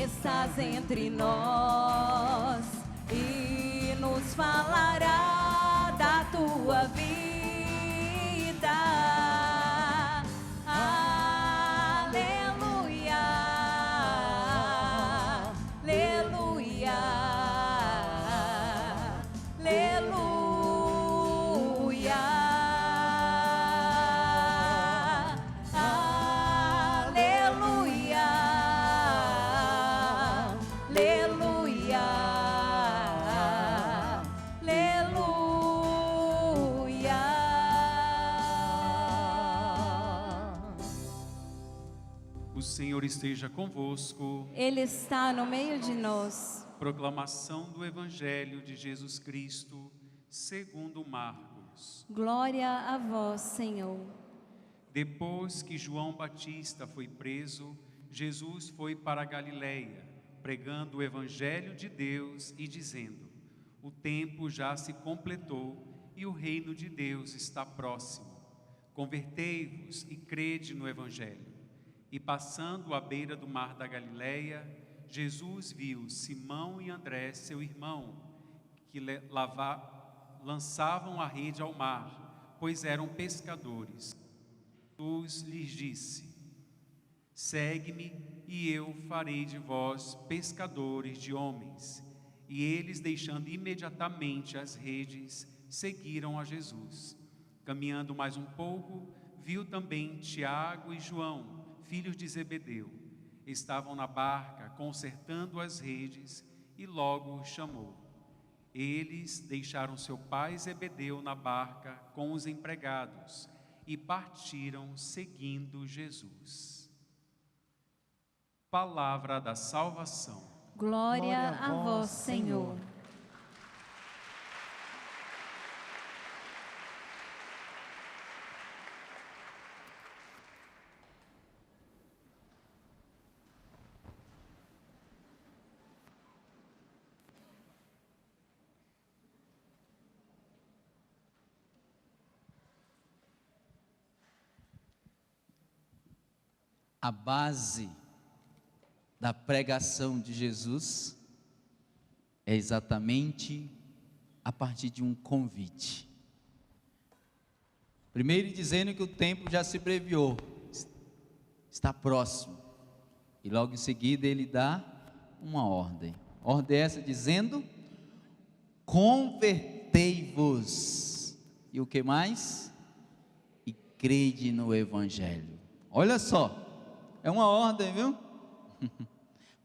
estás entre nós e nos falará da tua vida. Aleluia, aleluia, aleluia, aleluia, aleluia, aleluia. O Senhor esteja convosco. Ele está no meio de nós. Proclamação do Evangelho de Jesus Cristo, segundo Marcos. Glória a vós, Senhor. Depois que João Batista foi preso, Jesus foi para a Galileia, pregando o Evangelho de Deus e dizendo: o tempo já se completou e o reino de Deus está próximo. Convertei-vos e crede no Evangelho. E passando à beira do mar da Galileia, Jesus viu Simão e André, seu irmão, que lançavam a rede ao mar, pois eram pescadores. Jesus lhes disse: segue-me e eu farei de vós pescadores de homens. E eles, deixando imediatamente as redes, seguiram a Jesus. Caminhando mais um pouco, viu também Tiago e João, filhos de Zebedeu. Estavam na barca, consertando as redes, e logo os chamou. Eles deixaram seu pai Zebedeu na barca com os empregados e partiram seguindo Jesus. Palavra da salvação. Glória a vós, Senhor. A base da pregação de Jesus é exatamente a partir de um convite. Primeiro dizendo que o tempo já se abreviou, está próximo. E logo em seguida ele dá uma ordem. Ordem essa dizendo: convertei-vos. E o que mais? E crede no Evangelho. Olha só. É uma ordem, viu?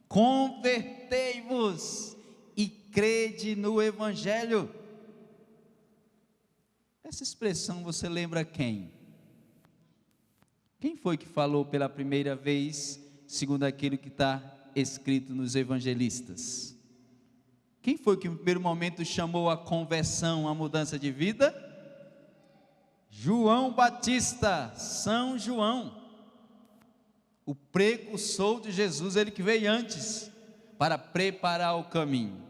Convertei-vos e crede no Evangelho. Essa expressão você lembra quem? Quem foi que falou pela primeira vez, segundo aquilo que está escrito nos evangelistas? Quem foi que no primeiro momento chamou a conversão, a mudança de vida? João Batista, São João. O precursor de Jesus, ele que veio antes, para preparar o caminho.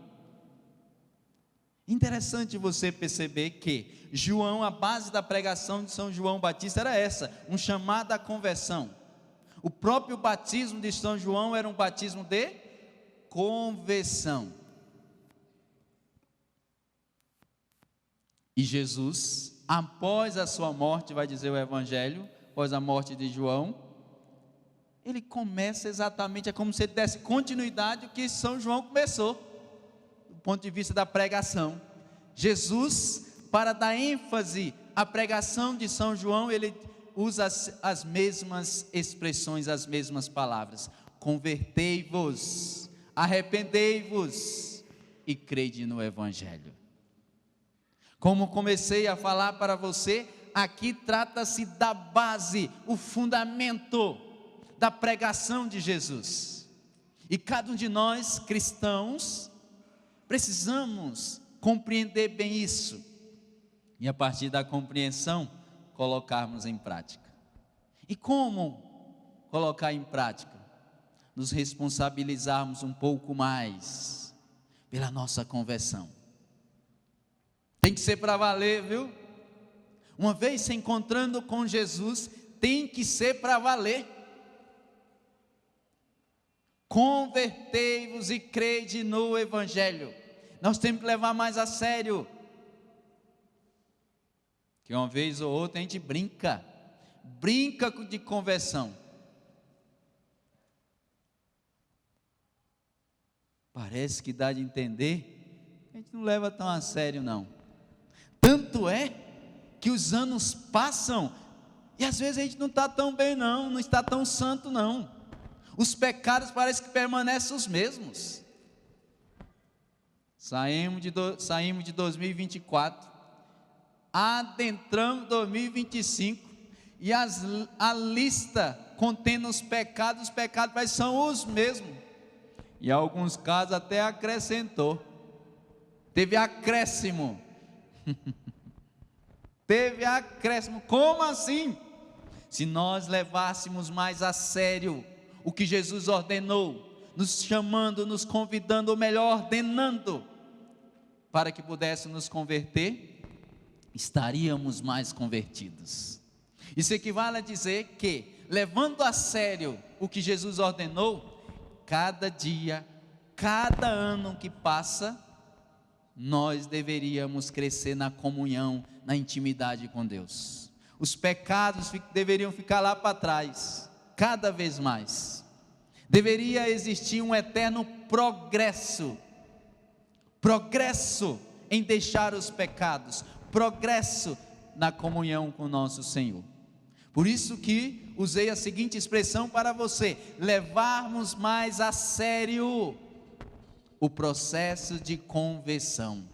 Interessante você perceber que João, a base da pregação de São João Batista era essa, um chamado à conversão. O próprio batismo de São João era um batismo de conversão. E Jesus, após a sua morte, vai dizer o Evangelho, após a morte de João, ele começa exatamente, é como se ele desse continuidade ao que São João começou, do ponto de vista da pregação. Jesus, para dar ênfase à pregação de São João, ele usa as mesmas expressões, as mesmas palavras: convertei-vos, arrependei-vos e crede no Evangelho. Como comecei a falar para você, aqui trata-se da base, o fundamento da pregação de Jesus. E cada um de nós, cristãos, precisamos compreender bem isso. E a partir da compreensão, colocarmos em prática. E como colocar em prática? Nos responsabilizarmos um pouco mais pela nossa conversão. Tem que ser para valer, viu? Uma vez se encontrando com Jesus, tem que ser para valer. Convertei-vos e crede no Evangelho. Nós temos que levar mais a sério. Que uma vez ou outra a gente brinca de conversão. Parece que dá de entender, a gente não leva tão a sério não. Tanto é que os anos passam e às vezes a gente não está tão bem não está tão santo não. Os pecados parecem que permanecem os mesmos. Saímos de 2024, adentramos 2025 e a lista contendo os pecados são os mesmos. Em alguns casos até acrescentou. Teve acréscimo. Teve acréscimo. Como assim? Se nós levássemos mais a sério o que Jesus ordenou, nos chamando, nos convidando, ou melhor, ordenando, para que pudéssemos nos converter, estaríamos mais convertidos. Isso equivale a dizer que, levando a sério o que Jesus ordenou, cada dia, cada ano que passa, nós deveríamos crescer na comunhão, na intimidade com Deus. Os pecados deveriam ficar lá para trás, cada vez mais. Deveria existir um eterno progresso em deixar os pecados, progresso na comunhão com nosso Senhor. Por isso que usei a seguinte expressão para você: levarmos mais a sério o processo de conversão.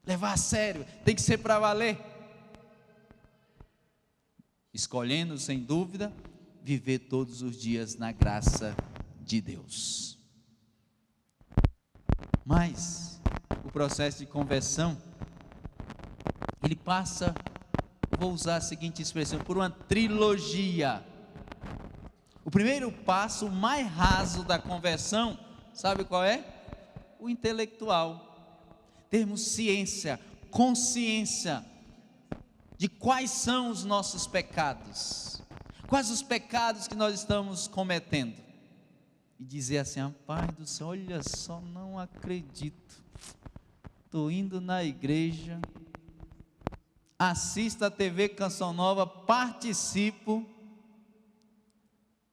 Levar a sério, tem que ser para valer. Escolhendo, sem dúvida, viver todos os dias na graça de Deus. Mas o processo de conversão, ele passa, vou usar a seguinte expressão, por uma trilogia. O primeiro passo, o mais raso da conversão, sabe qual é? O intelectual. Termos ciência, consciência de quais são os nossos pecados, quais os pecados que nós estamos cometendo, e dizer assim: Pai do céu, olha só, não acredito, estou indo na igreja, assisto a TV Canção Nova, participo,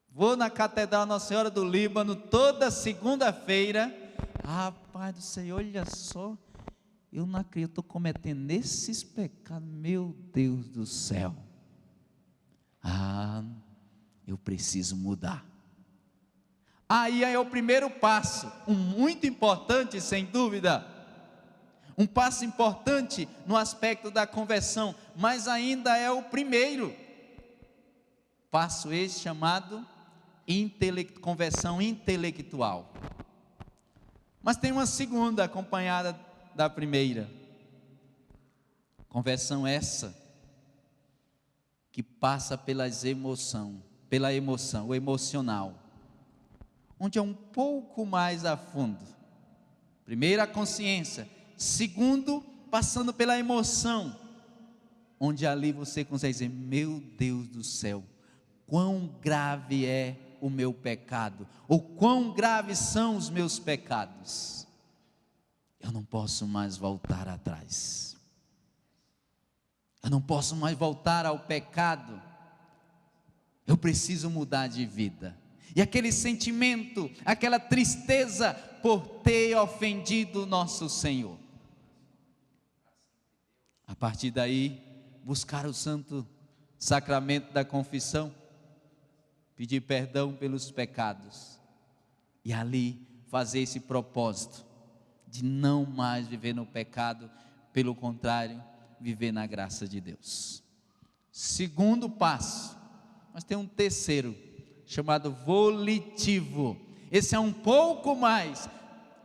vou na Catedral Nossa Senhora do Líbano toda segunda-feira. Pai do Senhor, olha só, eu não acredito, estou cometendo esses pecados, meu Deus do céu. Eu preciso mudar. Aí é o primeiro passo, muito importante, sem dúvida. Um passo importante no aspecto da conversão, mas ainda é o primeiro passo, esse chamado conversão intelectual. Mas tem uma segunda acompanhada da primeira. Conversão essa que passa pela emoção, o emocional, onde é um pouco mais a fundo. Primeiro a consciência, segundo passando pela emoção, onde ali você consegue dizer: meu Deus do céu, quão grave é o meu pecado, ou quão graves são os meus pecados. Eu não posso mais voltar atrás, eu não posso mais voltar ao pecado, eu preciso mudar de vida. E aquele sentimento, aquela tristeza por ter ofendido nosso Senhor, a partir daí, buscar o santo sacramento da confissão, pedir perdão pelos pecados, e ali fazer esse propósito de não mais viver no pecado, pelo contrário, viver na graça de Deus. Segundo passo, mas tem um terceiro, chamado volitivo. Esse é um pouco mais,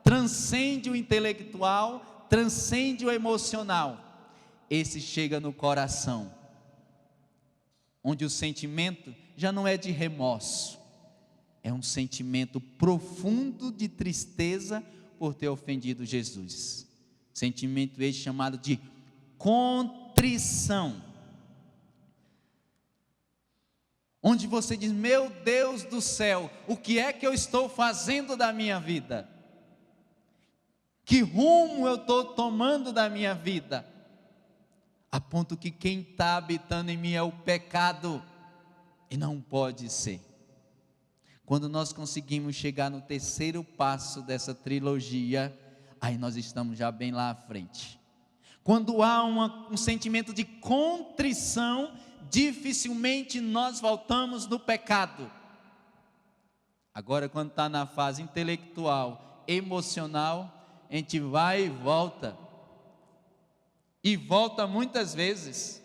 transcende o intelectual, transcende o emocional. Esse chega no coração, onde o sentimento já não é de remorso, é um sentimento profundo de tristeza por ter ofendido Jesus. Sentimento esse chamado de contrição. onde você diz: meu Deus do céu, o que é que eu estou fazendo da minha vida? Que rumo eu estou tomando da minha vida? A ponto que quem está habitando em mim é o pecado, e não pode ser. Quando nós conseguimos chegar no terceiro passo dessa trilogia, aí nós estamos já bem lá à frente. Quando há um sentimento de contrição, dificilmente nós voltamos no pecado. Agora, quando está na fase intelectual, emocional, a gente vai e volta muitas vezes.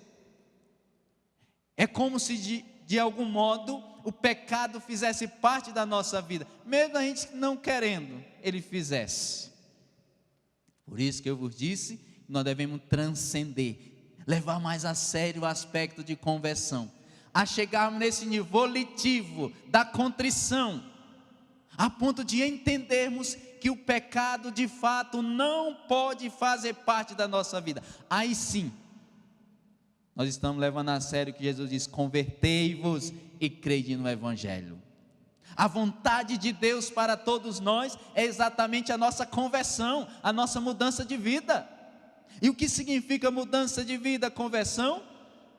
É como se de algum modo o pecado fizesse parte da nossa vida, mesmo a gente não querendo, ele fizesse. Por isso que eu vos disse, nós devemos transcender, levar mais a sério o aspecto de conversão, a chegarmos nesse nível volitivo da contrição, a ponto de entendermos que o pecado de fato não pode fazer parte da nossa vida. Aí sim, nós estamos levando a sério o que Jesus diz: convertei-vos e crede no Evangelho. A vontade de Deus para todos nós é exatamente a nossa conversão, a nossa mudança de vida. E o que significa mudança de vida, conversão?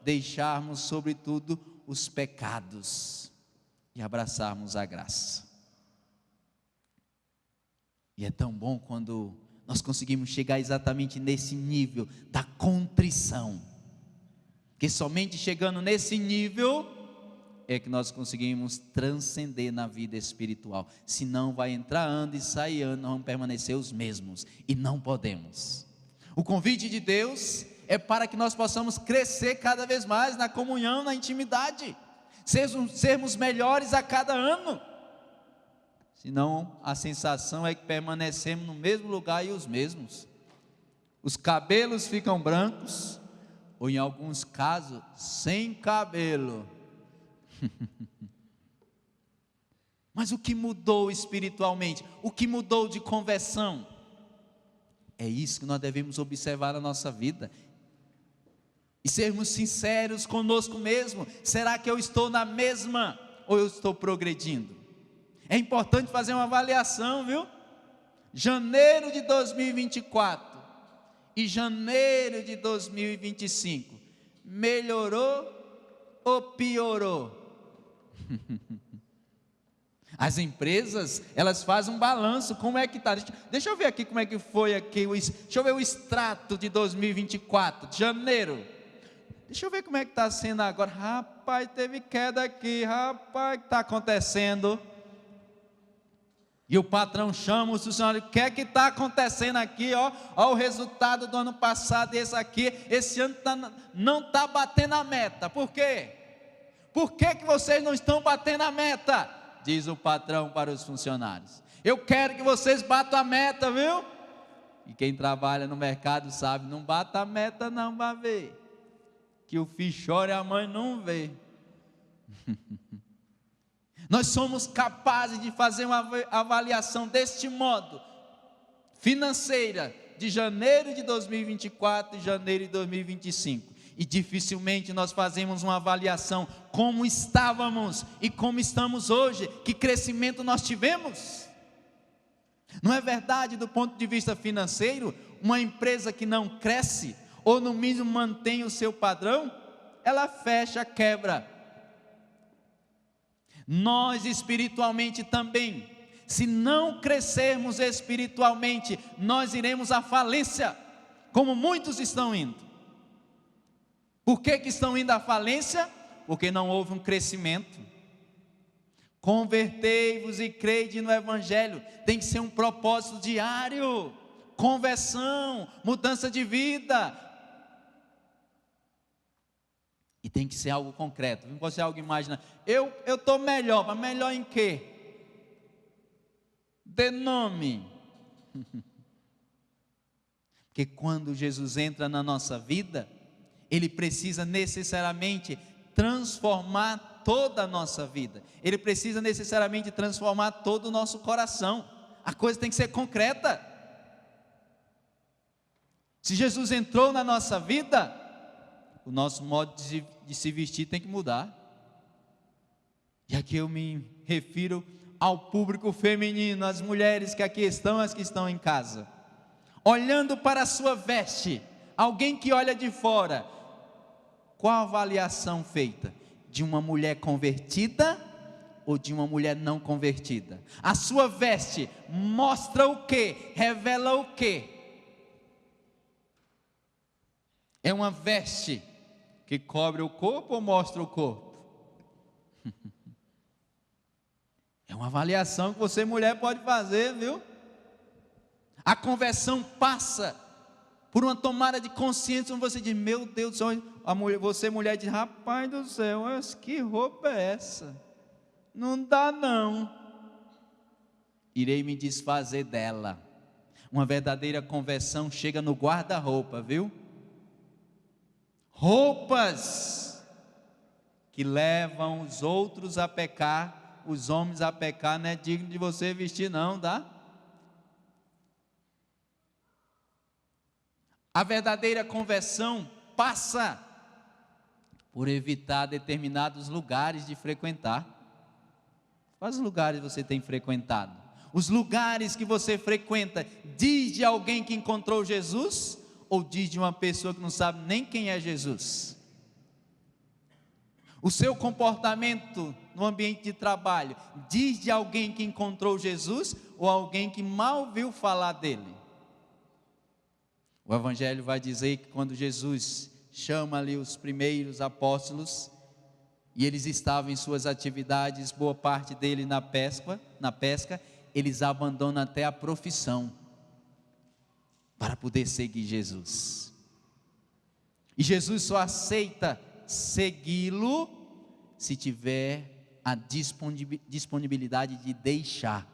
Deixarmos sobretudo os pecados e abraçarmos a graça. E é tão bom quando nós conseguimos chegar exatamente nesse nível da contrição, que somente chegando nesse nível é que nós conseguimos transcender na vida espiritual. Senão vai entrar ano e sair ano, nós vamos permanecer os mesmos, e não podemos. O convite de Deus é para que nós possamos crescer cada vez mais na comunhão, na intimidade, sermos melhores a cada ano. Senão a sensação é que permanecemos no mesmo lugar e os mesmos. Os cabelos ficam brancos, ou em alguns casos, sem cabelo. Mas o que mudou espiritualmente? O que mudou de conversão? É isso que nós devemos observar na nossa vida, e sermos sinceros conosco mesmo. Será que eu estou na mesma, ou eu estou progredindo? É importante fazer uma avaliação, viu? Janeiro de 2024 e janeiro de 2025, melhorou ou piorou? As empresas, elas fazem um balanço, como é que está? Deixa eu ver aqui como é que foi aqui, deixa eu ver o extrato de 2024, de janeiro. Deixa eu ver como é que está sendo agora. Rapaz, teve queda aqui, rapaz, o que está acontecendo? E o patrão chama o funcionário: o que é que está acontecendo aqui? Ó o resultado do ano passado, esse ano não está batendo a meta. Por quê? Por que vocês não estão batendo a meta? Diz o patrão para os funcionários: eu quero que vocês batam a meta, viu? E quem trabalha no mercado sabe, não bata a meta não, vai ver que o filho chora e a mãe não vê. Nós somos capazes de fazer uma avaliação deste modo, financeira, de janeiro de 2024 e janeiro de 2025. E dificilmente nós fazemos uma avaliação como estávamos e como estamos hoje, que crescimento nós tivemos. Não é verdade, do ponto de vista financeiro, uma empresa que não cresce, ou no mínimo mantém o seu padrão, ela fecha, quebra. Nós espiritualmente também, se não crescermos espiritualmente, nós iremos à falência, como muitos estão indo. Por que estão indo à falência? Porque não houve um crescimento. Convertei-vos e crede no Evangelho, tem que ser um propósito diário, conversão, mudança de vida, e tem que ser algo concreto, não pode ser algo imaginário. Eu estou melhor, mas melhor em quê? Dê nome. Porque quando Jesus entra na nossa vida, Ele precisa necessariamente transformar toda a nossa vida, Ele precisa necessariamente transformar todo o nosso coração. A coisa tem que ser concreta. Se Jesus entrou na nossa vida, o nosso modo de se vestir tem que mudar. E aqui eu me refiro ao público feminino, as mulheres que aqui estão, as que estão em casa. Olhando para a sua veste, alguém que olha de fora, qual a avaliação feita? De uma mulher convertida ou de uma mulher não convertida? A sua veste mostra o quê? Revela o quê? É uma veste que cobre o corpo ou mostra o corpo? É uma avaliação que você, mulher, pode fazer, viu? A conversão passa por uma tomada de consciência, onde você diz: meu Deus do céu, você, mulher, diz: rapaz do céu, que roupa é essa? Não dá não. Irei me desfazer dela. Uma verdadeira conversão chega no guarda-roupa, viu? Roupas que levam os outros a pecar, os homens a pecar, não é digno de você vestir não, tá? A verdadeira conversão passa por evitar determinados lugares de frequentar. Quais lugares você tem frequentado? Os lugares que você frequenta, diz de alguém que encontrou Jesus, ou diz de uma pessoa que não sabe nem quem é Jesus? O seu comportamento no ambiente de trabalho, diz de alguém que encontrou Jesus, ou alguém que mal viu falar dele? O Evangelho vai dizer que quando Jesus chama ali os primeiros apóstolos, e eles estavam em suas atividades, boa parte dele na pesca, eles abandonam até a profissão, para poder seguir Jesus. E Jesus só aceita segui-lo se tiver a disponibilidade de deixar.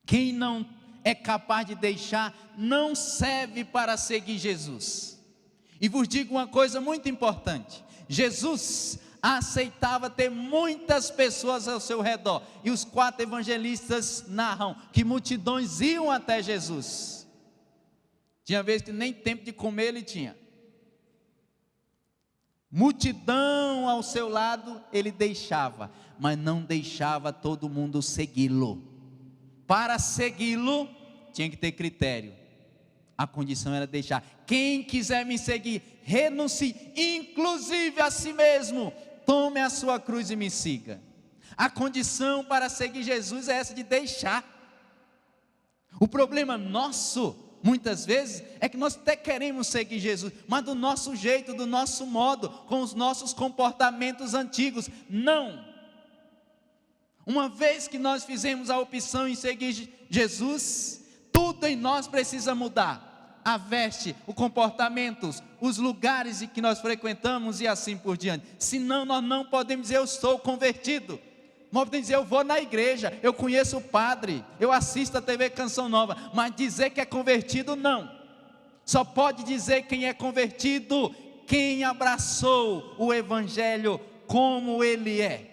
Quem não é capaz de deixar, não serve para seguir Jesus. E vos digo uma coisa muito importante: Jesus aceitava ter muitas pessoas ao seu redor, e os 4 evangelistas narram que multidões iam até Jesus. Tinha vezes que nem tempo de comer ele tinha. Multidão ao seu lado ele deixava, mas não deixava todo mundo segui-lo. Para segui-lo tinha que ter critério. A condição era deixar. Quem quiser me seguir, renuncie, inclusive a si mesmo, tome a sua cruz e me siga. A condição para seguir Jesus é essa, de deixar. O problema nosso, muitas vezes, é que nós até queremos seguir Jesus, mas do nosso jeito, do nosso modo, com os nossos comportamentos antigos. Não. Uma vez que nós fizemos a opção em seguir Jesus, tudo em nós precisa mudar. A veste, o comportamento, os lugares em que nós frequentamos e assim por diante. Senão nós não podemos dizer: eu sou convertido. Nós podemos dizer: eu vou na igreja, eu conheço o padre, eu assisto a TV Canção Nova, mas dizer que é convertido, não. Só pode dizer quem é convertido quem abraçou o Evangelho como ele é.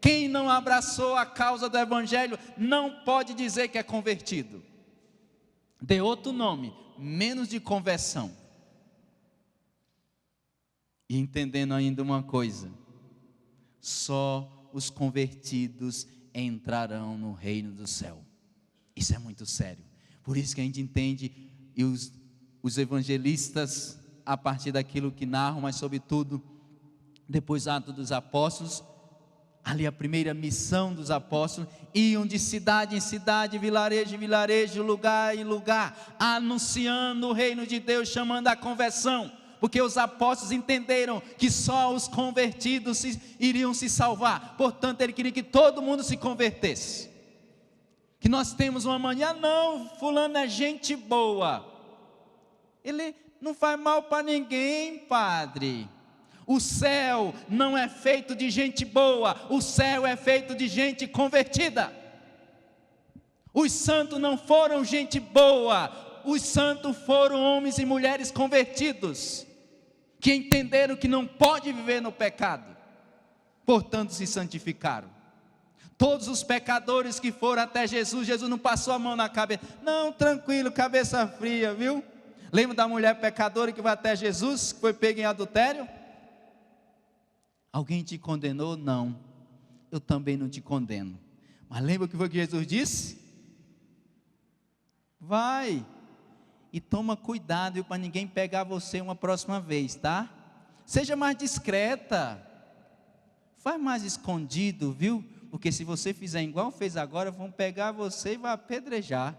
Quem não abraçou a causa do Evangelho não pode dizer que é convertido. Dê outro nome, menos de conversão. E entendendo ainda uma coisa: só os convertidos entrarão no reino do céu. Isso é muito sério. Por isso que a gente entende, e os evangelistas, a partir daquilo que narram, mas sobretudo depois Atos dos Apóstolos, ali a primeira missão dos apóstolos, iam de cidade em cidade, vilarejo em vilarejo, lugar em lugar, anunciando o reino de Deus, chamando a conversão, porque os apóstolos entenderam que só os convertidos iriam se salvar. Portanto, ele queria que todo mundo se convertesse. Que nós temos uma mania: não, fulano é gente boa, ele não faz mal para ninguém, padre. O céu não é feito de gente boa, o céu é feito de gente convertida. Os santos não foram gente boa, os santos foram homens e mulheres convertidos, que entenderam que não pode viver no pecado, portanto se santificaram. Todos os pecadores que foram até Jesus, Jesus não passou a mão na cabeça: não, tranquilo, cabeça fria, viu? Lembra da mulher pecadora que vai até Jesus, que foi pega em adultério? Alguém te condenou? Não. Eu também não te condeno. Mas lembra o que foi que Jesus disse? Vai e toma cuidado para ninguém pegar você uma próxima vez, tá? Seja mais discreta. Faz mais escondido, viu? Porque se você fizer igual fez agora, vão pegar você e vão apedrejar.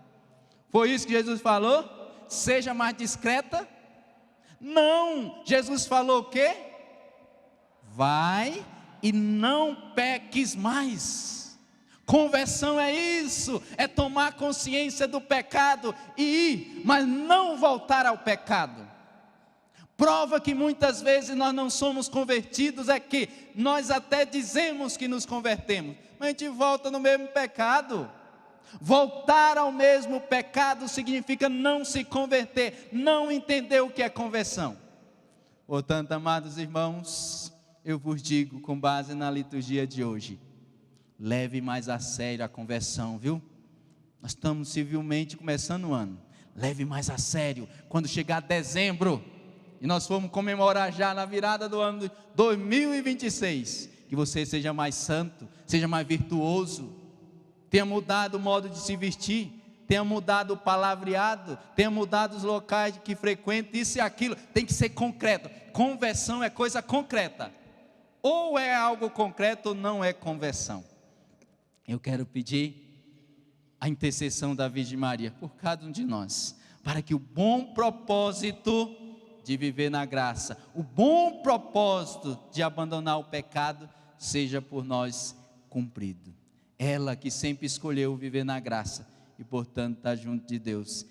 Foi isso que Jesus falou? Seja mais discreta? Não, Jesus falou o quê? Vai e não peques mais. Conversão é isso, é tomar consciência do pecado e ir, mas não voltar ao pecado. Prova que muitas vezes nós não somos convertidos é que nós até dizemos que nos convertemos, mas a gente volta no mesmo pecado. Voltar ao mesmo pecado significa não se converter, não entender o que é conversão. Portanto, amados irmãos, eu vos digo com base na liturgia de hoje, leve mais a sério a conversão, viu? Nós estamos civilmente começando o ano, leve mais a sério. Quando chegar dezembro, e nós formos comemorar já na virada do ano de 2026, que você seja mais santo, seja mais virtuoso, tenha mudado o modo de se vestir, tenha mudado o palavreado, tenha mudado os locais que frequenta, isso e aquilo, tem que ser concreto. Conversão é coisa concreta, ou é algo concreto ou não é conversão. Eu quero pedir a intercessão da Virgem Maria por cada um de nós, para que o bom propósito de viver na graça, o bom propósito de abandonar o pecado, seja por nós cumprido. Ela que sempre escolheu viver na graça e portanto está junto de Deus,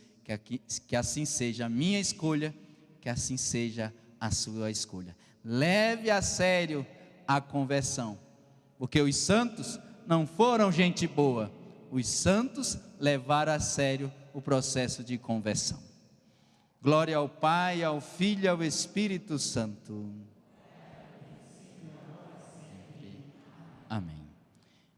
que assim seja a minha escolha, que assim seja a sua escolha. Leve a sério a conversão, porque os santos não foram gente boa, os santos levaram a sério o processo de conversão. Glória ao Pai, ao Filho e ao Espírito Santo. Amém.